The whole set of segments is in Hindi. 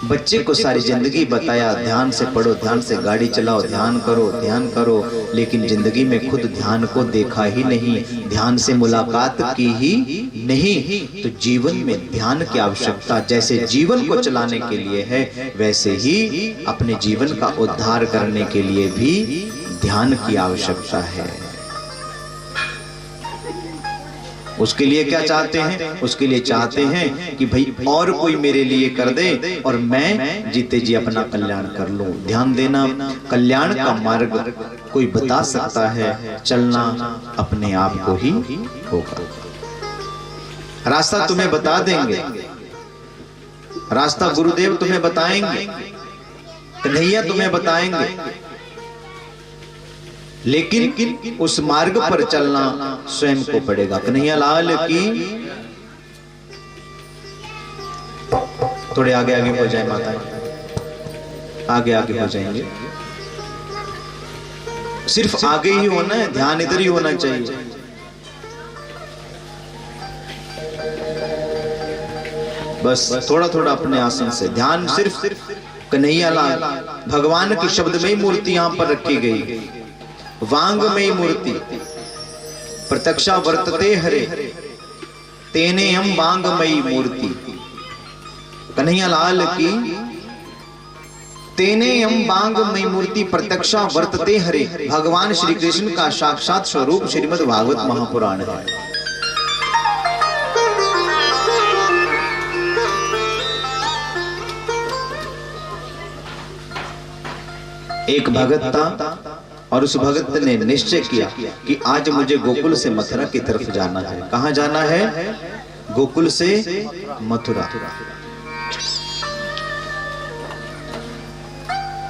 बच्चे को सारी जिंदगी बताया ध्यान से पढ़ो, ध्यान से गाड़ी चलाओ, ध्यान करो, लेकिन जिंदगी में खुद ध्यान को देखा ही नहीं, ध्यान से मुलाकात की ही नहीं। तो जीवन में ध्यान की आवश्यकता जैसे जीवन को चलाने के लिए है, वैसे ही अपने जीवन का उद्धार करने के लिए भी ध्यान की आवश्यकता है। उसके लिए क्या चाहते हैं? उसके लिए चाहते हैं कि भाई और कोई मेरे लिए कर दे और मैं जीते जी अपना कल्याण कर लूं। ध्यान देना, कल्याण का मार्ग कोई बता सकता है, चलना अपने आप को ही होगा। रास्ता तुम्हें बता देंगे, रास्ता गुरुदेव तुम्हें बताएंगे, कन्हैया तुम्हें बताएंगे, लेकिन उस मार्ग पर चलना स्वयं को पड़ेगा। कन्हैया लाल की। थोड़े आगे आगे हो जाए माता, आगे आगे हो जाएंगे। सिर्फ आगे ही होना है, ध्यान इधर ही होना चाहिए। बस थोड़ा थोड़ा अपने आसन से ध्यान, सिर्फ कन्हैया लाल भगवान की शब्दमयी मूर्ति यहां पर रखी गई, वांगमयी मूर्ति। प्रत्यक्षा वर्तते हरे तेने हम वांगमयी मूर्ति। कन्हैया लाल की। तेने हम वांगमयी मूर्ति प्रत्यक्षा वर्तते हरे, भगवान श्री कृष्ण का साक्षात स्वरूप श्रीमद् भागवत महापुराण है। एक भगत था और उस भगत ने निश्चय किया कि आज मुझे गोकुल से मथुरा की तरफ जाना है। कहां जाना है? गोकुल से मथुरा।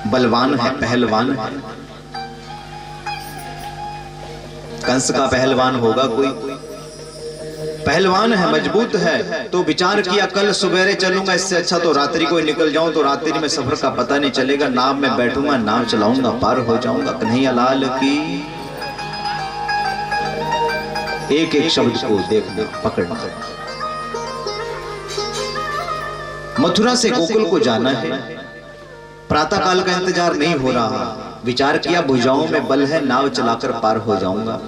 बलवान है, पहलवान है। कंस का पहलवान होगा कोई? पहलवान है, मजबूत है। तो विचार किया कल सुबेरे चलूंगा, इससे अच्छा तो रात्रि को निकल जाऊं, तो रात्रि में सफर का पता नहीं चलेगा, नाव में बैठूंगा, नाव चलाऊंगा, पार हो जाऊंगा। कन्हैया लाल की। एक एक शब्द को देखना, पकड़ना। मथुरा से गोकुल को जाना है, प्रातः काल का इंतजार नहीं हो रहा। विचार किया भुजाओं में बल है, नाव चलाकर पार हो जाऊंगा।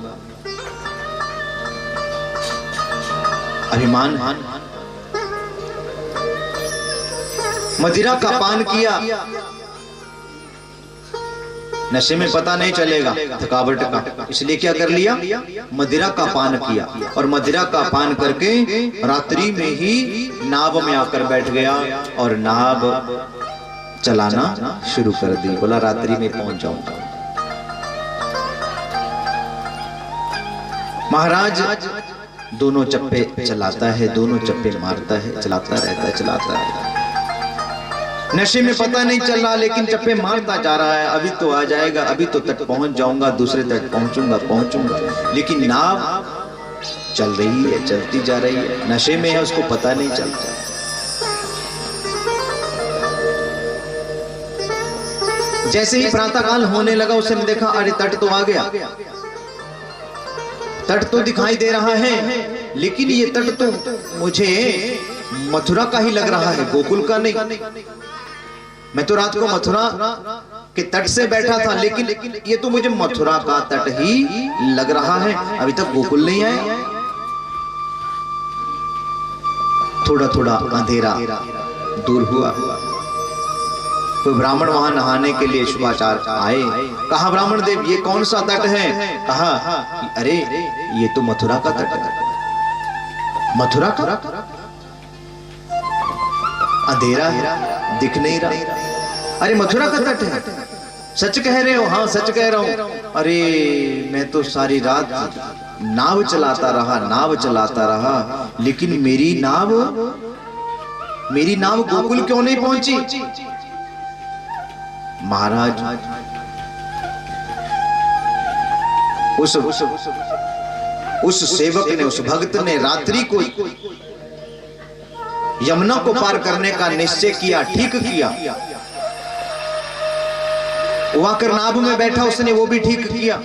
अभिमान, मदिरा का पान किया, नशे में पता नहीं चलेगा थकावट का, इसलिए क्या कर लिया? मदिरा का पान किया और मदिरा का पान करके रात्रि में ही नाव में आकर बैठ गया और नाव चलाना शुरू कर दी। बोला रात्रि में पहुंच जाऊंगा। महाराज दोनों चप्पे चलाता है, दोनों चप्पे मारता है, चलाता रहता है, चलाता रहता है। नशे में पता नहीं चल रहा, लेकिन चप्पे मारता जा रहा है। अभी तो आ जाएगा, अभी तो तट पहुंच जाऊंगा, दूसरे तट पहुंचूंगा। लेकिन नाव चल रही है, चलती जा रही है, नशे में है, उसको पता नहीं चलता। जैसे ही प्रातःकाल होने लगा, उसने देखा अरे तट तो आ गया, तट तो दिखाई दे रहा है, लेकिन ये तट तो मुझे मथुरा का ही लग रहा है, गोकुल का नहीं। मैं तो रात को मथुरा के तट से बैठा था, लेकिन ये तो मुझे मथुरा का तट ही लग रहा है, अभी तक गोकुल नहीं आया। थोड़ा थोड़ा अंधेरा दूर हुआ। कोई ब्राह्मण वहां नहाने के लिए शुभाचार आए। कहा ब्राह्मण देव ये कौन सा तट है? कहा अरे ये तो मथुरा का तट है। मथुरा का? अंधेरा है, दिख नहीं रहा। अरे मथुरा का तट है, सच कह रहे हो? हाँ सच कह रहा हूं। अरे मैं तो सारी रात नाव चलाता रहा, लेकिन मेरी नाव गोकुल क्यों नहीं पहुंची? महाराज उस सेवक ने, उस भक्त ने रात्रि को यमुना को पार करने का निश्चय किया, ठीक किया। वो आकर नाव में बैठा, उसने वो भी ठीक किया।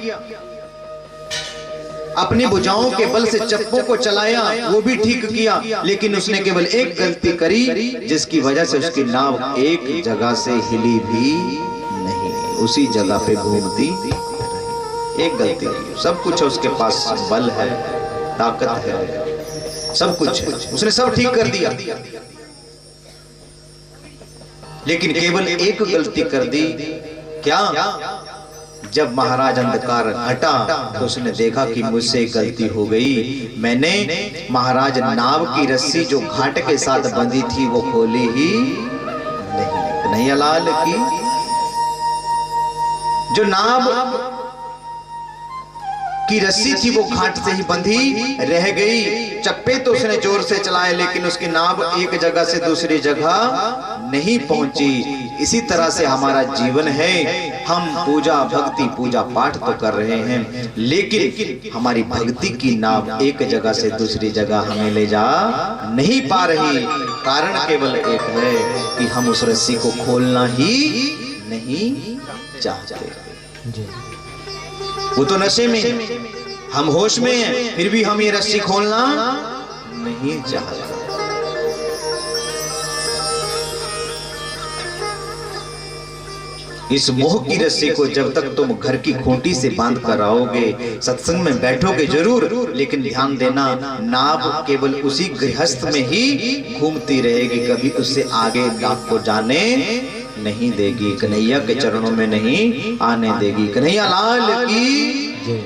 अपनी भुजाओं के बल से चप्पू को चलाया, वो भी ठीक किया, लेकिन उसने केवल एक गलती करी जिसकी वजह से उसकी नाव एक जगह से हिली भी नहीं, उसी जगह पे घूमती। एक गलती की, सब कुछ है उसके पास, बल है, ताकत है, सब कुछ है, उसने सब ठीक कर दिया, लेकिन केवल एक गलती कर दी। क्या? जब महाराज अंधकार हटा तो उसने देखा कि मुझसे गलती हो गई, मैंने महाराज नाव की रस्सी जो घाट के साथ बंधी थी वो खोली ही नहीं। कन्हैयालाल की जो नाव की रस्सी थी वो घाट से ही बंधी रह गई। चप्पे तो उसने जोर से चलाए, लेकिन उसकी नाव एक जगह से दूसरी जगह नहीं पहुंची। इसी तरह से हमारा जीवन है, हम पूजा भक्ति पूजा पाठ तो कर रहे हैं, लेकिन हमारी भक्ति की नाव एक जगह से दूसरी जगह हमें ले जा नहीं पा रही। कारण केवल एक है कि हम उस रस्सी को खोलना ही नहीं चाहते। वो तो नशे में, हम होश में हैं, फिर भी हम ये रस्सी खोलना नहीं चाहते। इस मोह की रस्सी को जब तक तुम घर की खूंटी से बांध कर आओगे, सत्संग में बैठोगे जरूर, लेकिन ध्यान देना, नाव केवल उसी गृहस्थ में ही घूमती रहेगी, कभी उससे आगे नाव को जाने नहीं देगी, कन्हैया के चरणों में नहीं आने देगी। कन्हैयालाल की जय।